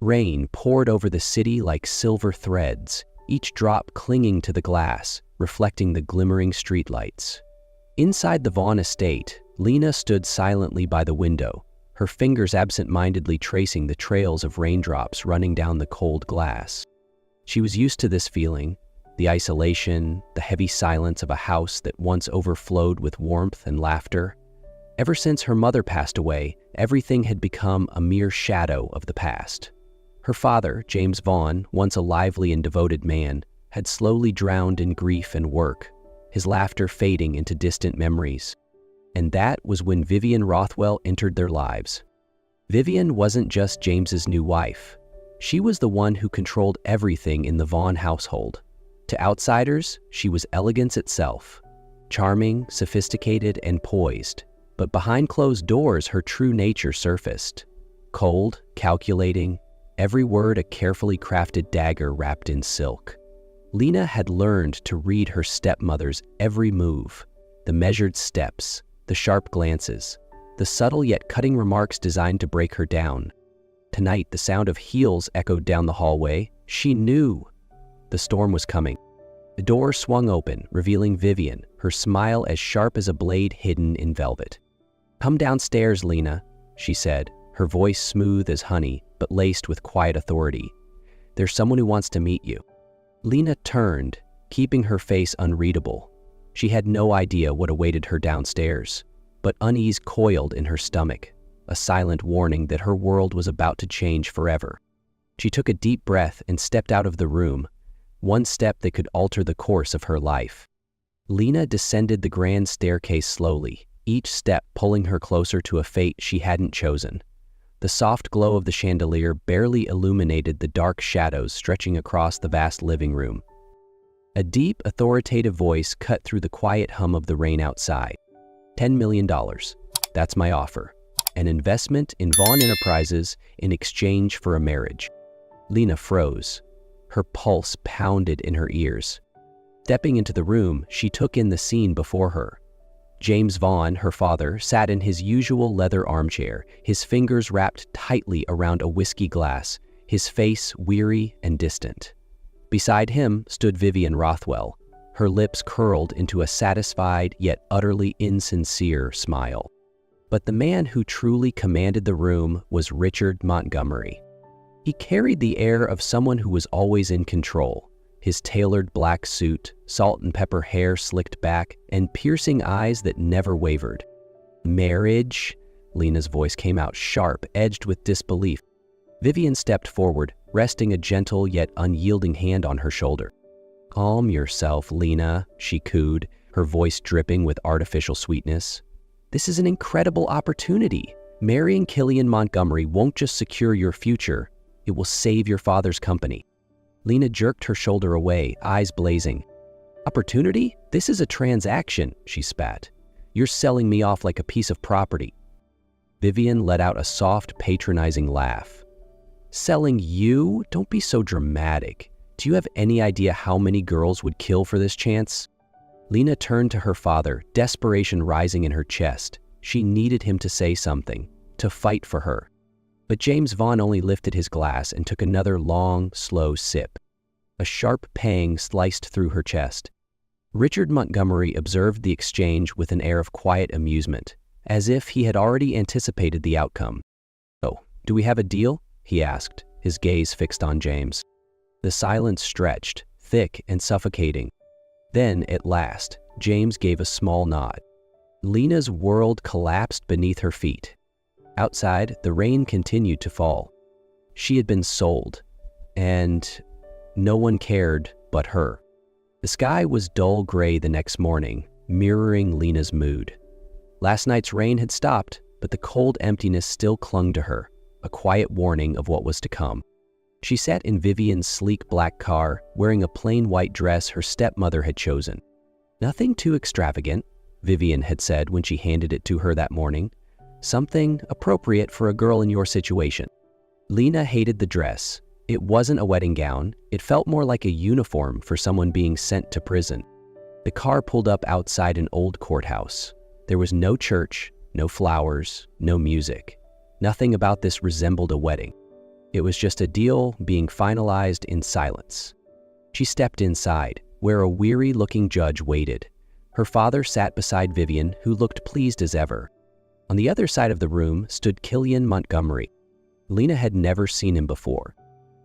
Rain poured over the city like silver threads, each drop clinging to the glass, reflecting the glimmering streetlights. Inside the Vaughn estate, Lena stood silently by the window, her fingers absent-mindedly tracing the trails of raindrops running down the cold glass. She was used to this feeling, the isolation, the heavy silence of a house that once overflowed with warmth and laughter. Ever since her mother passed away, everything had become a mere shadow of the past. Her father, James Vaughn, once a lively and devoted man, had slowly drowned in grief and work, his laughter fading into distant memories. And that was when Vivian Rothwell entered their lives. Vivian wasn't just James's new wife. She was the one who controlled everything in the Vaughn household. To outsiders, she was elegance itself, charming, sophisticated, and poised. But behind closed doors, her true nature surfaced. Cold, calculating, every word a carefully crafted dagger wrapped in silk. Lena had learned to read her stepmother's every move, the measured steps, the sharp glances, the subtle yet cutting remarks designed to break her down. Tonight, the sound of heels echoed down the hallway. She knew the storm was coming. The door swung open, revealing Vivian, her smile as sharp as a blade hidden in velvet. "Come downstairs, Lena," she said, her voice smooth as honey, but laced with quiet authority. "There's someone who wants to meet you." Lena turned, keeping her face unreadable. She had no idea what awaited her downstairs, but unease coiled in her stomach, a silent warning that her world was about to change forever. She took a deep breath and stepped out of the room, one step that could alter the course of her life. Lena descended the grand staircase slowly, each step pulling her closer to a fate she hadn't chosen. The soft glow of the chandelier barely illuminated the dark shadows stretching across the vast living room. A deep, authoritative voice cut through the quiet hum of the rain outside. $10 million. That's my offer. An investment in Vaughn Enterprises in exchange for a marriage. Lena froze. Her pulse pounded in her ears. Stepping into the room, she took in the scene before her. James Vaughn, her father, sat in his usual leather armchair, his fingers wrapped tightly around a whiskey glass, his face weary and distant. Beside him stood Vivian Rothwell, her lips curled into a satisfied yet utterly insincere smile. But the man who truly commanded the room was Richard Montgomery. He carried the air of someone who was always in control, his tailored black suit, salt and pepper hair slicked back, and piercing eyes that never wavered. "Marriage?" Lena's voice came out sharp, edged with disbelief. Vivian stepped forward, resting a gentle yet unyielding hand on her shoulder. "Calm yourself, Lena," she cooed, her voice dripping with artificial sweetness. "This is an incredible opportunity. Marrying Killian Montgomery won't just secure your future, it will save your father's company." Lena jerked her shoulder away, eyes blazing. "Opportunity? This is a transaction," she spat. "You're selling me off like a piece of property." Vivian let out a soft, patronizing laugh. "Selling you? Don't be so dramatic. Do you have any idea how many girls would kill for this chance?" Lena turned to her father, desperation rising in her chest. She needed him to say something, to fight for her. But James Vaughn only lifted his glass and took another long, slow sip. A sharp pang sliced through her chest. Richard Montgomery observed the exchange with an air of quiet amusement, as if he had already anticipated the outcome. "Oh, do we have a deal?" he asked, his gaze fixed on James. The silence stretched, thick and suffocating. Then, at last, James gave a small nod. Lena's world collapsed beneath her feet. Outside, the rain continued to fall. She had been sold, and no one cared but her. The sky was dull gray the next morning, mirroring Lena's mood. Last night's rain had stopped, but the cold emptiness still clung to her, a quiet warning of what was to come. She sat in Vivian's sleek black car, wearing a plain white dress her stepmother had chosen. "Nothing too extravagant," Vivian had said when she handed it to her that morning. "Something appropriate for a girl in your situation." Lena hated the dress. It wasn't a wedding gown. It felt more like a uniform for someone being sent to prison. The car pulled up outside an old courthouse. There was no church, no flowers, no music. Nothing about this resembled a wedding. It was just a deal being finalized in silence. She stepped inside, where a weary-looking judge waited. Her father sat beside Vivian, who looked pleased as ever. On the other side of the room stood Killian Montgomery. Lena had never seen him before,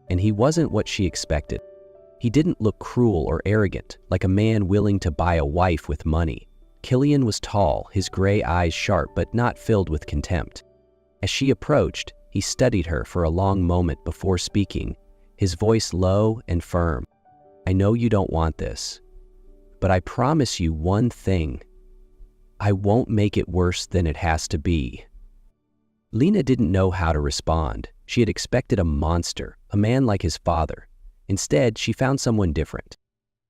and he wasn't what she expected. He didn't look cruel or arrogant, like a man willing to buy a wife with money. Killian was tall, his gray eyes sharp but not filled with contempt. As she approached, he studied her for a long moment before speaking, his voice low and firm. "I know you don't want this, but I promise you one thing. I won't make it worse than it has to be." Lena didn't know how to respond. She had expected a monster, a man like his father. Instead, she found someone different.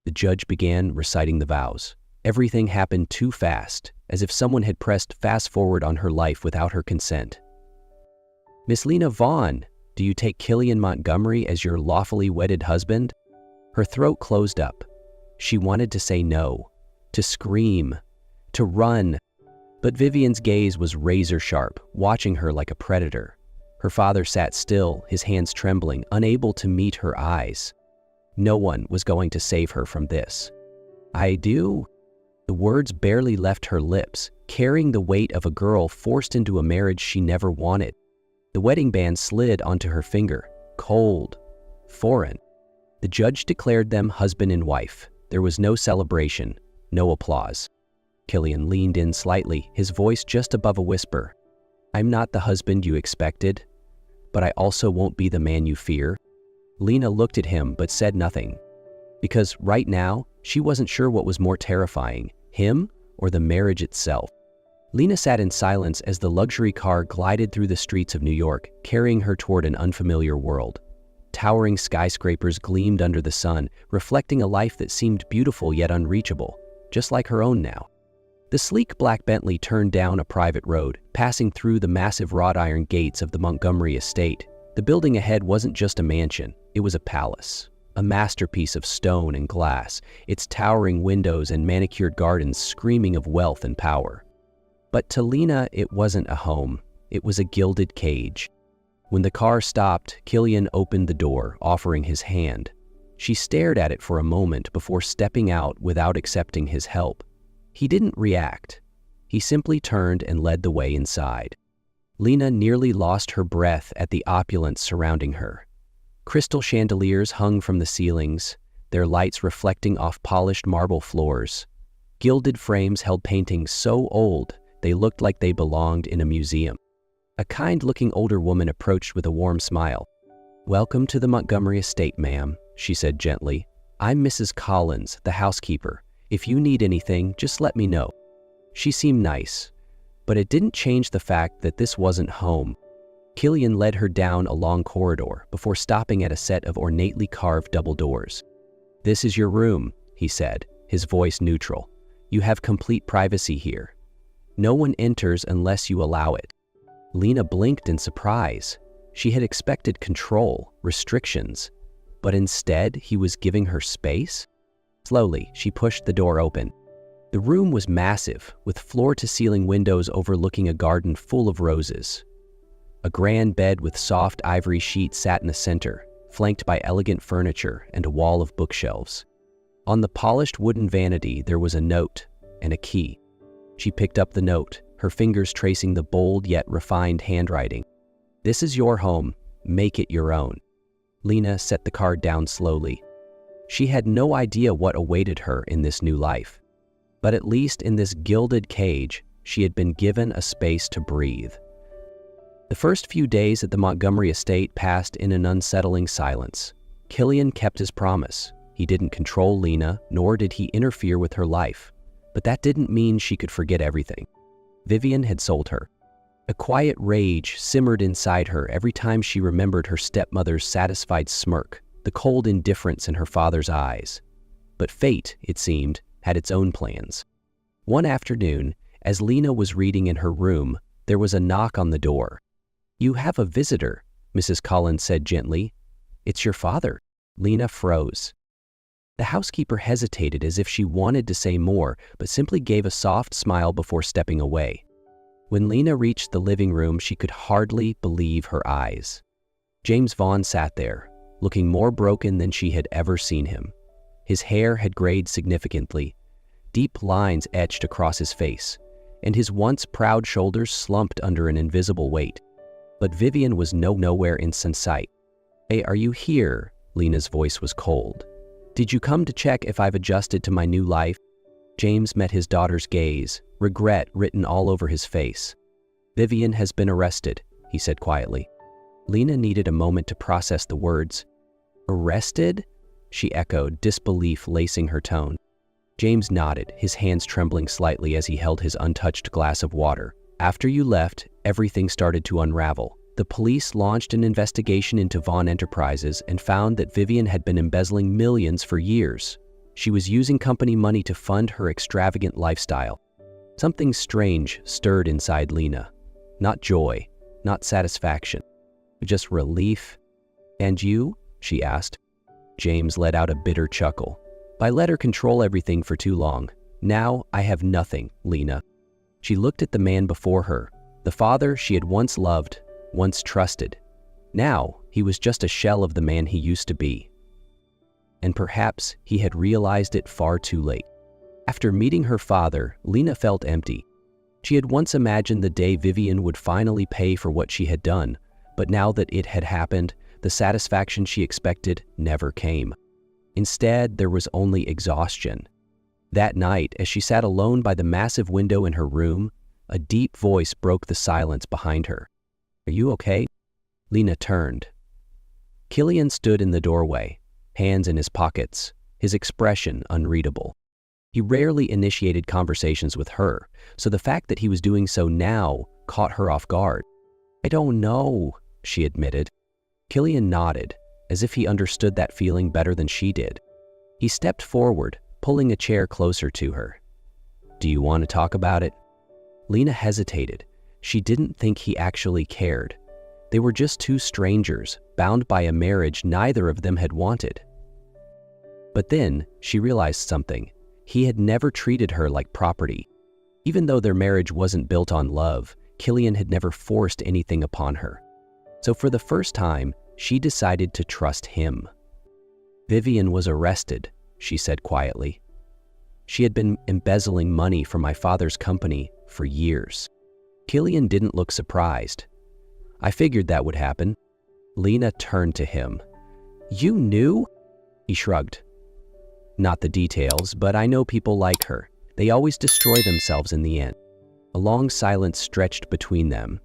The judge began reciting the vows. Everything happened too fast, as if someone had pressed fast forward on her life without her consent. "Miss Lena Vaughn, do you take Killian Montgomery as your lawfully wedded husband?" Her throat closed up. She wanted to say no, to scream, to run, but Vivian's gaze was razor sharp, watching her like a predator. Her father sat still, his hands trembling, unable to meet her eyes. No one was going to save her from this. "I do?" The words barely left her lips, carrying the weight of a girl forced into a marriage she never wanted. The wedding band slid onto her finger, cold, foreign. The judge declared them husband and wife. There was no celebration, no applause. Killian leaned in slightly, his voice just above a whisper. "I'm not the husband you expected, but I also won't be the man you fear." Lena looked at him but said nothing, because right now she wasn't sure what was more terrifying, him or the marriage itself. Lena sat in silence as the luxury car glided through the streets of New York, carrying her toward an unfamiliar world. Towering skyscrapers gleamed under the sun, reflecting a life that seemed beautiful yet unreachable, just like her own now. The sleek black Bentley turned down a private road, passing through the massive wrought iron gates of the Montgomery estate. The building ahead wasn't just a mansion, it was a palace, a masterpiece of stone and glass, its towering windows and manicured gardens screaming of wealth and power. But to Lena, it wasn't a home, it was a gilded cage. When the car stopped, Killian opened the door, offering his hand. She stared at it for a moment before stepping out without accepting his help. He didn't react. He simply turned and led the way inside. Lena nearly lost her breath at the opulence surrounding her. Crystal chandeliers hung from the ceilings, their lights reflecting off polished marble floors. Gilded frames held paintings so old they looked like they belonged in a museum. A kind-looking older woman approached with a warm smile. "Welcome to the Montgomery estate, ma'am," she said gently. "I'm Mrs. Collins, the housekeeper. If you need anything, just let me know." She seemed nice, but it didn't change the fact that this wasn't home. Killian led her down a long corridor before stopping at a set of ornately carved double doors. "This is your room," he said, his voice neutral. "You have complete privacy here. No one enters unless you allow it." Lena blinked in surprise. She had expected control, restrictions, but instead he was giving her space? Slowly, she pushed the door open. The room was massive, with floor-to-ceiling windows overlooking a garden full of roses. A grand bed with soft ivory sheets sat in the center, flanked by elegant furniture and a wall of bookshelves. On the polished wooden vanity, there was a note and a key. She picked up the note, her fingers tracing the bold yet refined handwriting. "This is your home. Make it your own." Lena set the card down slowly. She had no idea what awaited her in this new life. But at least in this gilded cage, she had been given a space to breathe. The first few days at the Montgomery estate passed in an unsettling silence. Killian kept his promise. He didn't control Lena, nor did he interfere with her life. But that didn't mean she could forget everything. Vivian had sold her. A quiet rage simmered inside her every time she remembered her stepmother's satisfied smirk, the cold indifference in her father's eyes. But fate, it seemed, had its own plans. One afternoon, as Lena was reading in her room, there was a knock on the door. "You have a visitor," Mrs. Collins said gently. "It's your father." Lena froze. The housekeeper hesitated as if she wanted to say more, but simply gave a soft smile before stepping away. When Lena reached the living room, she could hardly believe her eyes. James Vaughn sat there, looking more broken than she had ever seen him. His hair had grayed significantly, deep lines etched across his face, and his once proud shoulders slumped under an invisible weight. But Vivian was nowhere in sight. "Hey, are you here?" Lena's voice was cold. "Did you come to check if I've adjusted to my new life?" James met his daughter's gaze, regret written all over his face. "Vivian has been arrested," he said quietly. Lena needed a moment to process the words. "Arrested?" she echoed, disbelief lacing her tone. James nodded, his hands trembling slightly as he held his untouched glass of water. "After you left, everything started to unravel. The police launched an investigation into Vaughn Enterprises and found that Vivian had been embezzling millions for years. She was using company money to fund her extravagant lifestyle." Something strange stirred inside Lena. Not joy, not satisfaction, but just relief. "And you?" she asked. James let out a bitter chuckle. "I let her control everything for too long. Now I have nothing, Lena." She looked at the man before her, the father she had once loved, once trusted. Now he was just a shell of the man he used to be. And perhaps he had realized it far too late. After meeting her father, Lena felt empty. She had once imagined the day Vivian would finally pay for what she had done, but now that it had happened, the satisfaction she expected never came. Instead, there was only exhaustion. That night, as she sat alone by the massive window in her room, a deep voice broke the silence behind her. "Are you okay?" Lena turned. Killian stood in the doorway, hands in his pockets, his expression unreadable. He rarely initiated conversations with her, so the fact that he was doing so now caught her off guard. "I don't know," she admitted. Killian nodded, as if he understood that feeling better than she did. He stepped forward, pulling a chair closer to her. "Do you want to talk about it?" Lena hesitated. She didn't think he actually cared. They were just two strangers, bound by a marriage neither of them had wanted. But then she realized something. He had never treated her like property. Even though their marriage wasn't built on love, Killian had never forced anything upon her. So for the first time, she decided to trust him. "Vivian was arrested," she said quietly. "She had been embezzling money from my father's company for years." Killian didn't look surprised. "I figured that would happen." Lena turned to him. "You knew?" He shrugged. "Not the details, but I know people like her. They always destroy themselves in the end." A long silence stretched between them,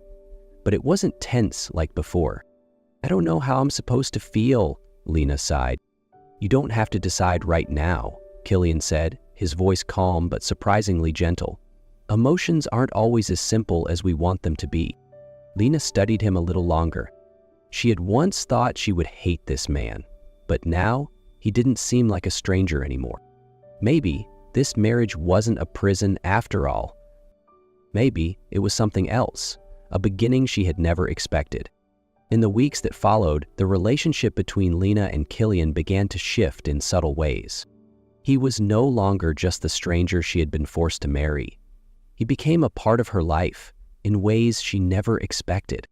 but it wasn't tense like before. "I don't know how I'm supposed to feel," Lena sighed. "You don't have to decide right now," Killian said, his voice calm but surprisingly gentle. "Emotions aren't always as simple as we want them to be." Lena studied him a little longer. She had once thought she would hate this man, but now he didn't seem like a stranger anymore. Maybe this marriage wasn't a prison after all. Maybe it was something else, a beginning she had never expected. In the weeks that followed, the relationship between Lena and Killian began to shift in subtle ways. He was no longer just the stranger she had been forced to marry. He became a part of her life in ways she never expected.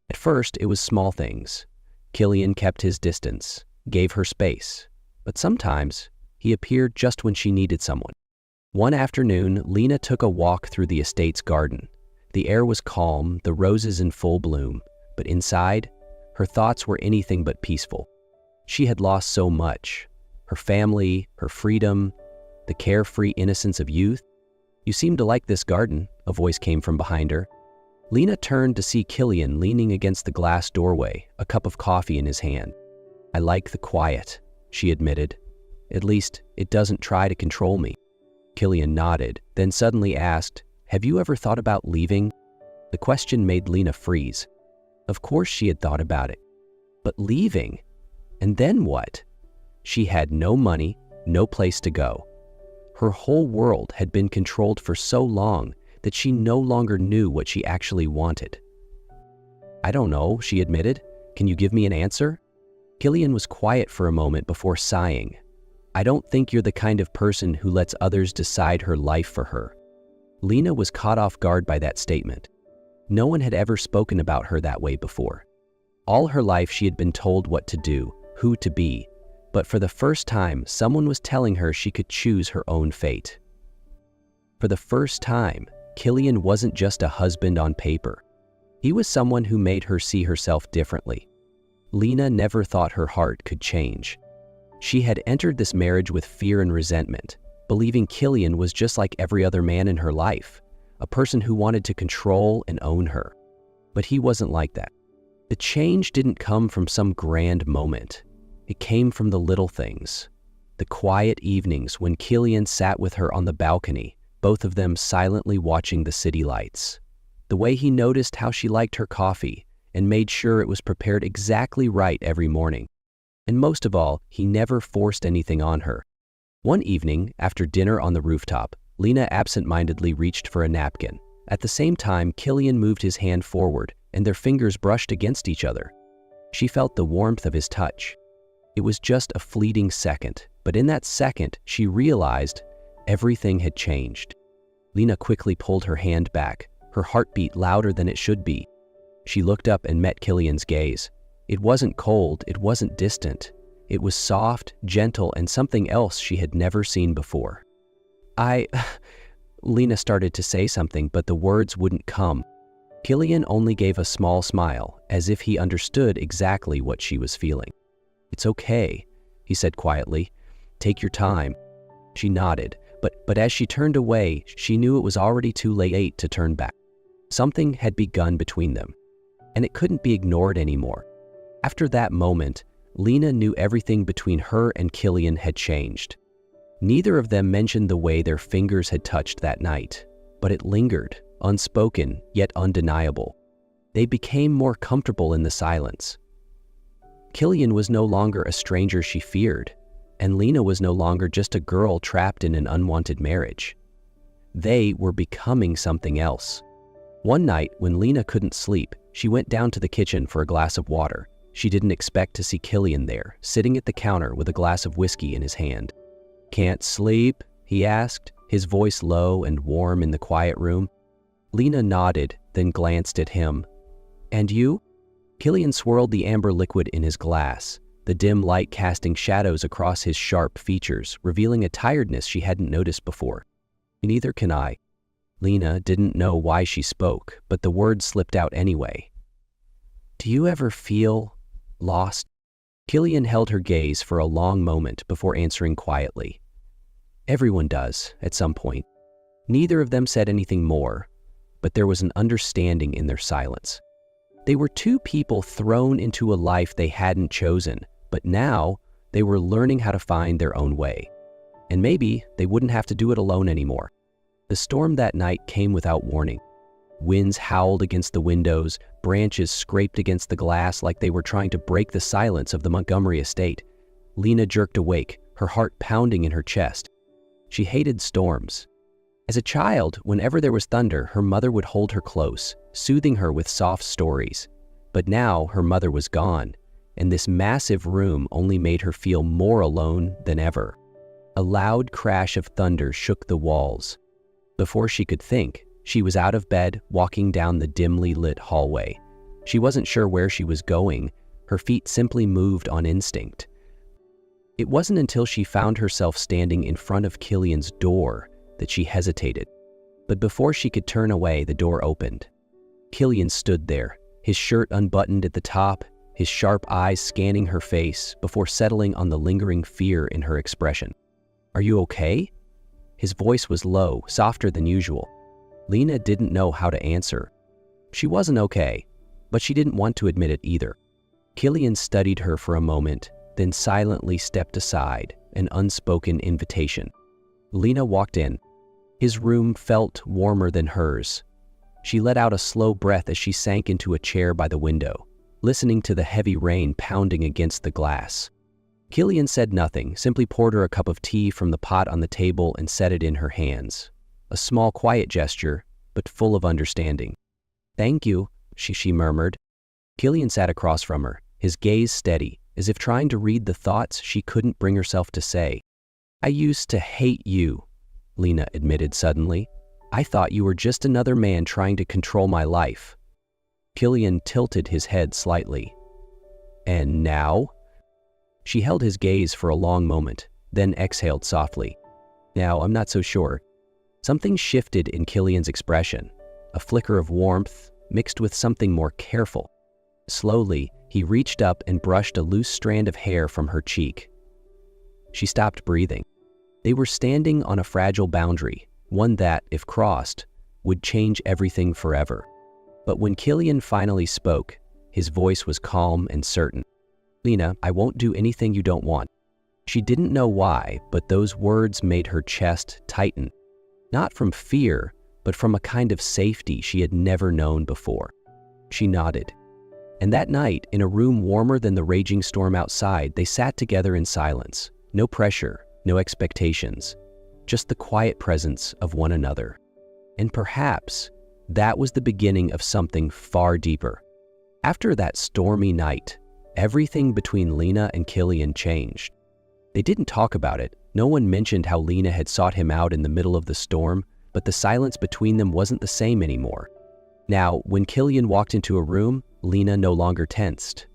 At first, it was small things. Killian kept his distance, gave her space, but sometimes he appeared just when she needed someone. One afternoon, Lena took a walk through the estate's garden. The air was calm, the roses in full bloom, but inside, her thoughts were anything but peaceful. She had lost so much: her family, her freedom, the carefree innocence of youth. "You seem to like this garden," a voice came from behind her. Lena turned to see Killian leaning against the glass doorway, a cup of coffee in his hand. "I like the quiet," she admitted. "At least, it doesn't try to control me." Killian nodded, then suddenly asked, "Have you ever thought about leaving?" The question made Lena freeze. Of course she had thought about it. But leaving? And then what? She had no money, no place to go. Her whole world had been controlled for so long that she no longer knew what she actually wanted. "I don't know," she admitted. "Can you give me an answer?" Killian was quiet for a moment before sighing. "I don't think you're the kind of person who lets others decide her life for her." Lena was caught off guard by that statement. No one had ever spoken about her that way before. All her life she had been told what to do, who to be, but for the first time someone was telling her she could choose her own fate. For the first time, Killian wasn't just a husband on paper. He was someone who made her see herself differently. Lena never thought her heart could change. She had entered this marriage with fear and resentment, believing Killian was just like every other man in her life, a person who wanted to control and own her. But he wasn't like that. The change didn't come from some grand moment. It came from the little things. The quiet evenings when Killian sat with her on the balcony, both of them silently watching the city lights. The way he noticed how she liked her coffee and made sure it was prepared exactly right every morning. And most of all, he never forced anything on her. One evening, after dinner on the rooftop, Lena absent-mindedly reached for a napkin. At the same time, Killian moved his hand forward, and their fingers brushed against each other. She felt the warmth of his touch. It was just a fleeting second, but in that second, she realized everything had changed. Lena quickly pulled her hand back, her heartbeat louder than it should be. She looked up and met Killian's gaze. It wasn't cold, it wasn't distant. It was soft, gentle, and something else she had never seen before. Lena started to say something, but the words wouldn't come. Killian only gave a small smile, as if he understood exactly what she was feeling. "It's okay," he said quietly. "Take your time." She nodded, but as she turned away, she knew it was already too late to turn back. Something had begun between them, and it couldn't be ignored anymore. After that moment, Lena knew everything between her and Killian had changed. Neither of them mentioned the way their fingers had touched that night, but it lingered, unspoken yet undeniable. They became more comfortable in the silence. Killian was no longer a stranger she feared, and Lena was no longer just a girl trapped in an unwanted marriage. They were becoming something else. One night, when Lena couldn't sleep, she went down to the kitchen for a glass of water. She didn't expect to see Killian there, sitting at the counter with a glass of whiskey in his hand. "Can't sleep?" he asked, his voice low and warm in the quiet room. Lena nodded, then glanced at him. "And you?" Killian swirled the amber liquid in his glass, the dim light casting shadows across his sharp features, revealing a tiredness she hadn't noticed before. "Neither can I." Lena didn't know why she spoke, but the words slipped out anyway. "Do you ever feel lost?" Killian held her gaze for a long moment before answering quietly. "Everyone does, at some point." Neither of them said anything more, but there was an understanding in their silence. They were two people thrown into a life they hadn't chosen, but now they were learning how to find their own way. And maybe they wouldn't have to do it alone anymore. The storm that night came without warning. Winds howled against the windows, branches scraped against the glass like they were trying to break the silence of the Montgomery estate. Lena jerked awake, her heart pounding in her chest. She hated storms. As a child, whenever there was thunder, her mother would hold her close, soothing her with soft stories. But now her mother was gone, and this massive room only made her feel more alone than ever. A loud crash of thunder shook the walls. Before she could think, she was out of bed, walking down the dimly lit hallway. She wasn't sure where she was going. Her feet simply moved on instinct. It wasn't until she found herself standing in front of Killian's door that she hesitated. But before she could turn away, the door opened. Killian stood there, his shirt unbuttoned at the top, his sharp eyes scanning her face before settling on the lingering fear in her expression. "Are you okay?" His voice was low, softer than usual. Lena didn't know how to answer. She wasn't okay, but she didn't want to admit it either. Killian studied her for a moment, then silently stepped aside, an unspoken invitation. Lena walked in. His room felt warmer than hers. She let out a slow breath as she sank into a chair by the window, listening to the heavy rain pounding against the glass. Killian said nothing, simply poured her a cup of tea from the pot on the table and set it in her hands. A small, quiet gesture, but full of understanding. "Thank you," she murmured. Killian sat across from her, his gaze steady, as if trying to read the thoughts she couldn't bring herself to say. "I used to hate you," Lena admitted suddenly. "I thought you were just another man trying to control my life." Killian tilted his head slightly. And now? She held his gaze for a long moment, then exhaled softly. Now, I'm not so sure. Something shifted in Killian's expression, a flicker of warmth mixed with something more careful. Slowly, he reached up and brushed a loose strand of hair from her cheek. She stopped breathing. They were standing on a fragile boundary, one that, if crossed, would change everything forever. But when Killian finally spoke, his voice was calm and certain. "Lena, I won't do anything you don't want." She didn't know why, but those words made her chest tighten. Not from fear, but from a kind of safety she had never known before. She nodded. And that night, in a room warmer than the raging storm outside, they sat together in silence. No pressure, no expectations, just the quiet presence of one another. And perhaps that was the beginning of something far deeper. After that stormy night, everything between Lena and Killian changed. They didn't talk about it. No one mentioned how Lena had sought him out in the middle of the storm, but the silence between them wasn't the same anymore. Now, when Killian walked into a room, Lena no longer tensed.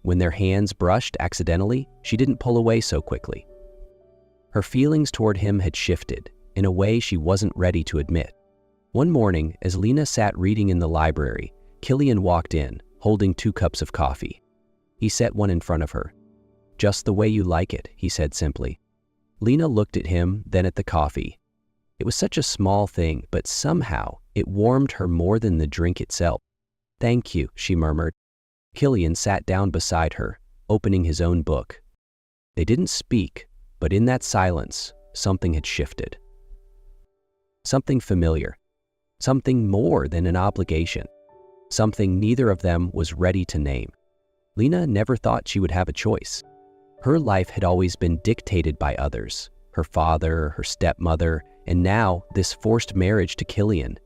When their hands brushed accidentally, she didn't pull away so quickly. Her feelings toward him had shifted, in a way she wasn't ready to admit. One morning, as Lena sat reading in the library, Killian walked in, holding 2 cups of coffee. He set one in front of her. "Just the way you like it," he said simply. Lena looked at him, then at the coffee. It was such a small thing, but somehow it warmed her more than the drink itself. "Thank you," she murmured. Killian sat down beside her, opening his own book. They didn't speak, but in that silence, something had shifted. Something familiar. Something more than an obligation. Something neither of them was ready to name. Lena never thought she would have a choice. Her life had always been dictated by others, her father, her stepmother, and now this forced marriage to Killian.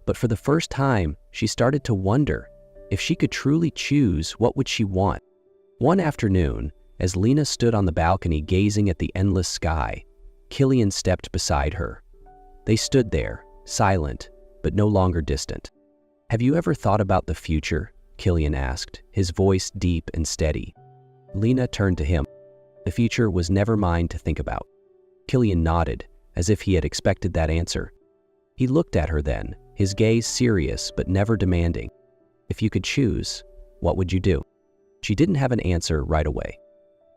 But for the first time, she started to wonder, if she could truly choose, what would she want? One afternoon, as Lena stood on the balcony gazing at the endless sky, Killian stepped beside her. They stood there, silent, but no longer distant. "Have you ever thought about the future?" Killian asked, his voice deep and steady. Lena turned to him. The future was never mine to think about. Killian nodded, as if he had expected that answer. He looked at her then, his gaze serious but never demanding. "If you could choose, what would you do?" She didn't have an answer right away.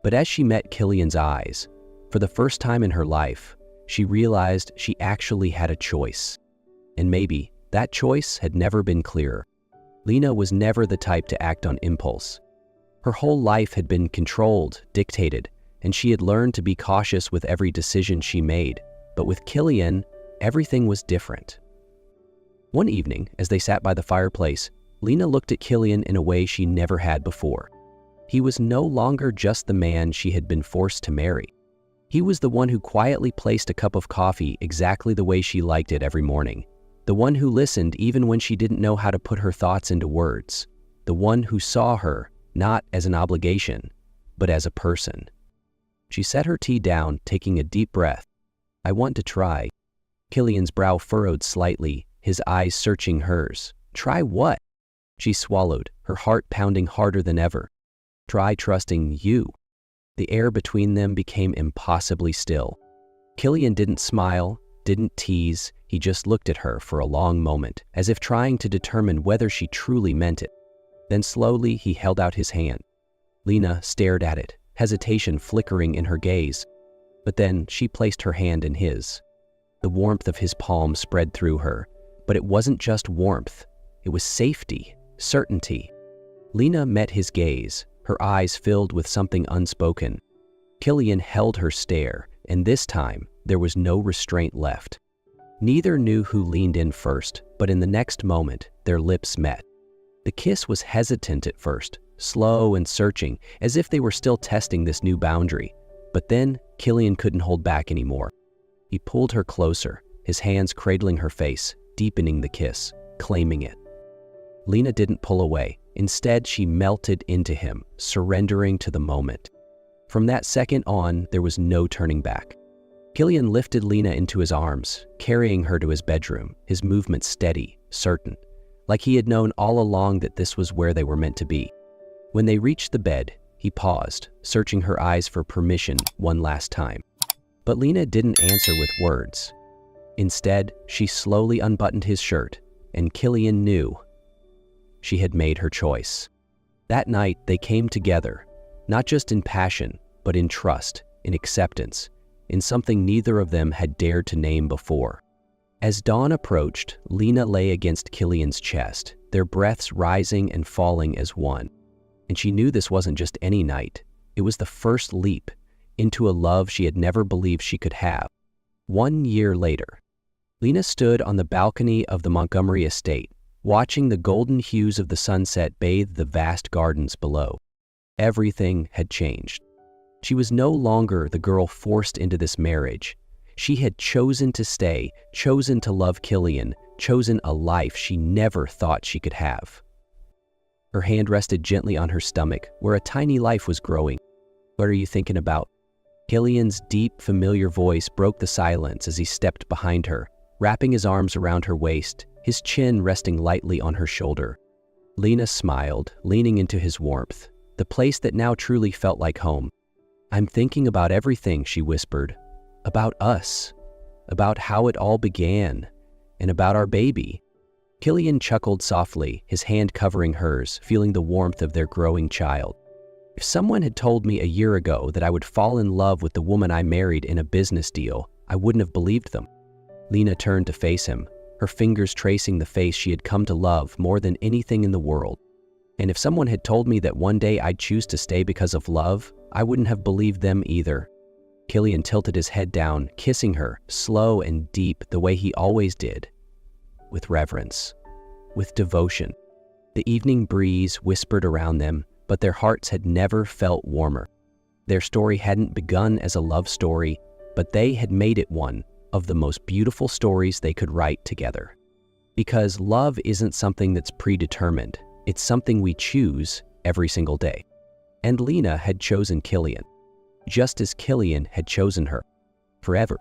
But as she met Killian's eyes, for the first time in her life, she realized she actually had a choice. And maybe that choice had never been clearer. Lena was never the type to act on impulse. Her whole life had been controlled, dictated, and she had learned to be cautious with every decision she made. But with Killian, everything was different. One evening, as they sat by the fireplace, Lena looked at Killian in a way she never had before. He was no longer just the man she had been forced to marry. He was the one who quietly placed a cup of coffee exactly the way she liked it every morning. The one who listened even when she didn't know how to put her thoughts into words. The one who saw her, not as an obligation, but as a person. She set her tea down, taking a deep breath. "I want to try." Killian's brow furrowed slightly, his eyes searching hers. "Try what?" She swallowed, her heart pounding harder than ever. "Try trusting you." The air between them became impossibly still. Killian didn't smile, didn't tease, he just looked at her for a long moment, as if trying to determine whether she truly meant it. Then slowly he held out his hand. Lena stared at it, hesitation flickering in her gaze. But then she placed her hand in his. The warmth of his palm spread through her, but it wasn't just warmth, it was safety, certainty. Lena met his gaze, her eyes filled with something unspoken. Killian held her stare, and this time there was no restraint left. Neither knew who leaned in first, but in the next moment, their lips met. The kiss was hesitant at first, slow and searching, as if they were still testing this new boundary. But then, Killian couldn't hold back anymore. He pulled her closer, his hands cradling her face, deepening the kiss, claiming it. Lena didn't pull away. Instead, she melted into him, surrendering to the moment. From that second on, there was no turning back. Killian lifted Lena into his arms, carrying her to his bedroom, his movements steady, certain, like he had known all along that this was where they were meant to be. When they reached the bed, He paused, searching her eyes for permission one last time. But Lena didn't answer with words. Instead, she slowly unbuttoned his shirt, and Killian knew. She had made her choice. That night, they came together, not just in passion, but in trust, in acceptance, in something neither of them had dared to name before. As dawn approached, Lena lay against Killian's chest, their breaths rising and falling as one. And she knew this wasn't just any night. It was the first leap into a love she had never believed she could have. 1 year later, Lena stood on the balcony of the Montgomery estate, watching the golden hues of the sunset bathe the vast gardens below. Everything had changed. She was no longer the girl forced into this marriage. She had chosen to stay, chosen to love Killian, chosen a life she never thought she could have. Her hand rested gently on her stomach, where a tiny life was growing. "What are you thinking about?" Killian's deep, familiar voice broke the silence as he stepped behind her, wrapping his arms around her waist, his chin resting lightly on her shoulder. Lena smiled, leaning into his warmth, the place that now truly felt like home. "I'm thinking about everything," she whispered. "About us, about how it all began, and about our baby." Killian chuckled softly, his hand covering hers, feeling the warmth of their growing child. "If someone had told me a year ago that I would fall in love with the woman I married in a business deal, I wouldn't have believed them." Lena turned to face him, her fingers tracing the face she had come to love more than anything in the world. "And if someone had told me that one day I'd choose to stay because of love, I wouldn't have believed them either." Killian tilted his head down, kissing her, slow and deep the way he always did. With reverence, with devotion. The evening breeze whispered around them, but their hearts had never felt warmer. Their story hadn't begun as a love story, but they had made it one of the most beautiful stories they could write together. Because love isn't something that's predetermined, it's something we choose every single day. And Lena had chosen Killian, just as Killian had chosen her, forever.